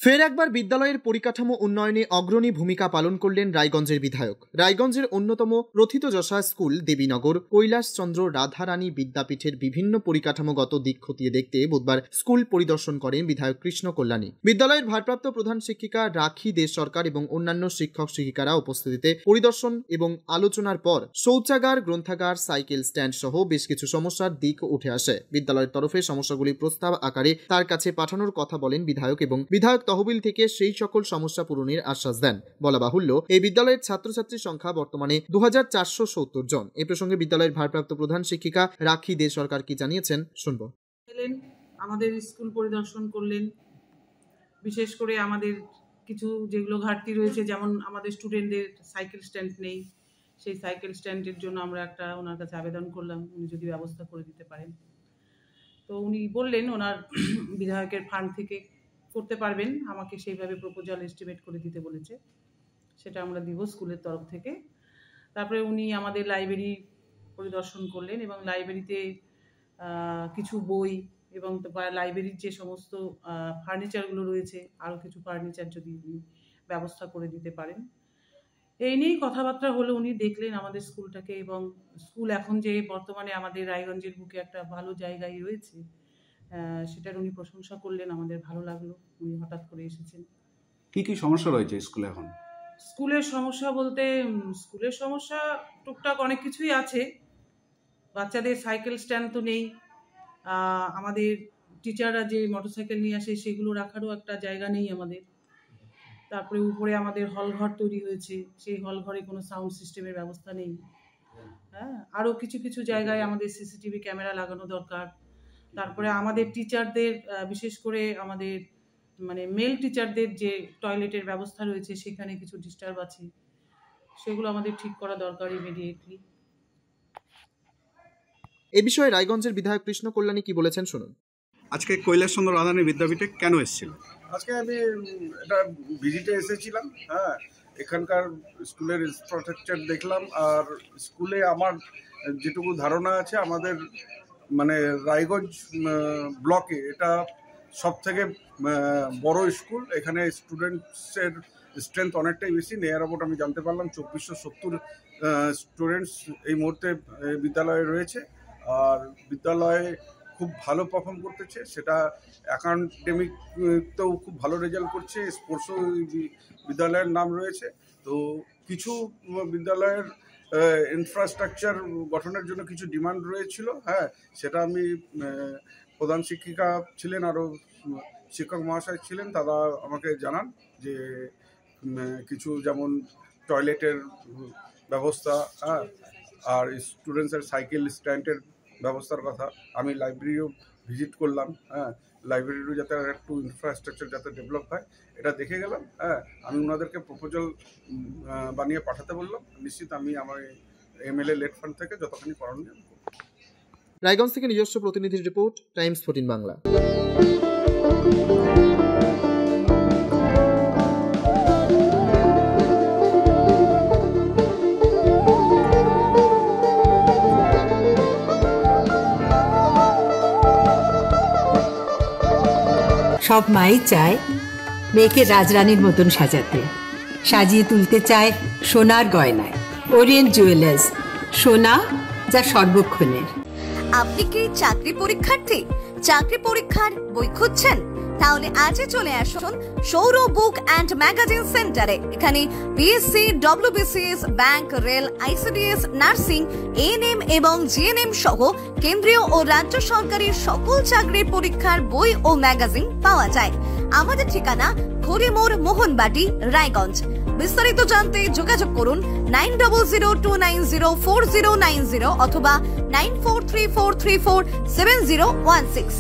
ফের একবার বিদ্যালয়ের পরিকাঠামো উন্নয়নে অগ্রণী ভূমিকা পালন করলেন রায়গঞ্জের বিধায়ক। রায়গঞ্জের অন্যতম প্রথিতযশা স্কুল দেবীনগর কৈলাসচন্দ্র রাধারানী বিদ্যাপীঠের বিভিন্ন পরিকাঠামোগত দিক খতিয়ে দেখতে বুধবার স্কুল পরিদর্শন করেন বিধায়ক কৃষ্ণ কল্যাণী। বিদ্যালয়ের ভারপ্রাপ্ত প্রধান শিক্ষিকা রাখি দে সরকার এবং অন্যান্য শিক্ষক শিক্ষিকারা উপস্থিতিতে পরিদর্শন এবং আলোচনার পর শৌচাগার, গ্রন্থাগার, সাইকেল স্ট্যান্ড সহ বেশ কিছু সমস্যার দিক উঠে আসে। বিদ্যালয়ের তরফে সমস্যাগুলি প্রস্তাব আকারে তার কাছে পাঠানোর কথা বলেন বিধায়ক এবং বিধায়ক তহবিল থেকে সেই সকল সমস্যা পূরণের আশ্বাস দেন। বলা বাহুল্য, এই বিদ্যালয়ের ছাত্রছাত্রীর সংখ্যা বর্তমানে 2470 জন। এই প্রসঙ্গে বিদ্যালয়ের ভারপ্রাপ্ত প্রধান শিক্ষিকা রাখি দে সরকার কি জানিয়েছেন শুনবো। আমাদের স্কুল পরিদর্শন করলেন, বিশেষ করে আমাদের কিছু যেগুলো ঘাটতি রয়েছে, যেমন আমাদের স্টুডেন্টদের সাইকেল স্ট্যান্ড নেই, সেই সাইকেল স্ট্যান্ডের জন্য আমরা একটা ওনার কাছে আবেদন করলাম, উনি যদি ব্যবস্থা করে দিতে পারেন। তো উনি বললেন ওনার বিধায়কের ফান্ড থেকে করতে পারবেন, আমাকে সেইভাবে প্রপোজাল এস্টিমেট করে দিতে বলেছে, সেটা আমরা দিব স্কুলের তরফ থেকে। তারপরে উনি আমাদের লাইব্রেরি পরিদর্শন করলেন এবং লাইব্রেরিতে কিছু বই এবং লাইব্রেরির যে সমস্ত ফার্নিচারগুলো রয়েছে, আরও কিছু ফার্নিচার যদি উনি ব্যবস্থা করে দিতে পারেন, এই নিয়েই কথাবার্তা হলো। উনি দেখলেন আমাদের স্কুলটাকে, এবং স্কুল এখন যে বর্তমানে আমাদের রায়গঞ্জের বুকে একটা ভালো জায়গায় রয়েছে, সেটার উনি প্রশংসা করলেন। আমাদের ভালো লাগলো উনি হঠাৎ করে এসেছেন। কি কি সমস্যা রয়েছে স্কুলে এখন? স্কুলের সমস্যা বলতে স্কুলের সমস্যা টুকটাক অনেক কিছুই আছে। বাচ্চাদের সাইকেল স্ট্যান্ড তো নেই, আমাদের টিচাররা যে মোটরসাইকেল নিয়ে আসে সেগুলো রাখারও একটা জায়গা নেই আমাদের। তারপরে উপরে আমাদের হলঘর তৈরি হয়েছে, সেই হলঘরে কোনো সাউন্ড সিস্টেমের ব্যবস্থা নেই। আরও কিছু কিছু জায়গায় আমাদের সিসিটিভি ক্যামেরা লাগানো দরকার। তারপরে আমাদের টিচারদের, বিশেষ করে আমাদের মেল টিচারদের যে টয়লেটের ব্যবস্থা রয়েছে, সেখানে কিছু ডিস্টার্ব আছে, সেগুলো আমাদের ঠিক করা দরকার ইমিডিয়েটলি। এ বিষয়ে রায়গঞ্জের বিধায়ক কৃষ্ণ কল্যাণী কি বলেছেন শুনুন। আজকে কৈলাসচন্দ্র রাধারানী বিদ্যাপীঠে কেন এসেছিল? আজকে আমি এটা ভিজিটে এসেছিলাম। এখানকার স্কুলের ইনফ্রাস্ট্রাকচার দেখলাম, আর স্কুলে আমার যেটুকু ধারণা আছে, আমাদের রায়গঞ্জ ব্লকে এটা সব থেকে বড় স্কুল। এখানে স্টুডেন্টসের স্ট্রেংথ অনেকটাই বেশি, নিয়ার অ্যাবাউট আমি জানতে পারলাম 2470 স্টুডেন্টস এই মুহূর্তে বিদ্যালয়ে রয়েছে। আর বিদ্যালয়ে খুব ভালো পারফর্ম করতেছে, সেটা একাডেমিকতেও খুব ভালো রেজাল্ট করছে, স্পোর্টসও বিদ্যালয়ের নাম রয়েছে। তো কিছু বিদ্যালয়ের ইনফ্রাস্ট্রাকচার গঠনের জন্য কিছু ডিমান্ড রয়েছিল, সেটা আমি প্রধান শিক্ষিকা ছিলেন, আরও শিক্ষক মহাশয় ছিলেন, তারা আমাকে জানান যে কিছু যেমন টয়লেটের ব্যবস্থা, আর স্টুডেন্টসের সাইকেল স্ট্যান্ডের ব্যবস্থার কথা। আমি লাইব্রেরিও ভিজিট করলাম, লাইব্রেরিরও যাতে একটু ইনফ্রাস্ট্রাকচার যাতে ডেভেলপ হয় এটা দেখে গেলাম। আমি ওনাদেরকে প্রপোজাল বানিয়ে পাঠাতে বললাম। নিশ্চিত আমি আমার এমএলএ লেট ফান্ড থেকে যতখানি করণীয়। রায়গঞ্জ থেকে নিজস্ব প্রতিনিধির রিপোর্ট, টাইমস 14 বাংলা। সব মাই চায় মেয়েকে রাজরানীর মতন সাজাতে, সাজিয়ে তুলতে চায় সোনার গয়নায়। ওরিয়েন্ট জুয়েলার্স, সোনা যা সর্বক্ষণের। আপনি কি চাকরি পরীক্ষার্থী? চাকরি পরীক্ষার বই খুঁজছেন? তাহলে আজই চলে আসুন সৌরভ বুক অ্যান্ড ম্যাগাজিন সেন্টারে। এখানে BSc, WBCS, bank, rail, ICDS, nursing, ANM এবং জিএনএম সহ কেন্দ্রীয় ও রাজ্য সরকারের সকল চাকরির পরীক্ষার বই ও ম্যাগাজিন পাওয়া যায়। আমাদের ঠিকানা খড়িমোড়, মোহনবাটি, রায়গঞ্জ। বিস্তারিত জানতে যোগাযোগ করুন 9002904090 অথবা 9434347016।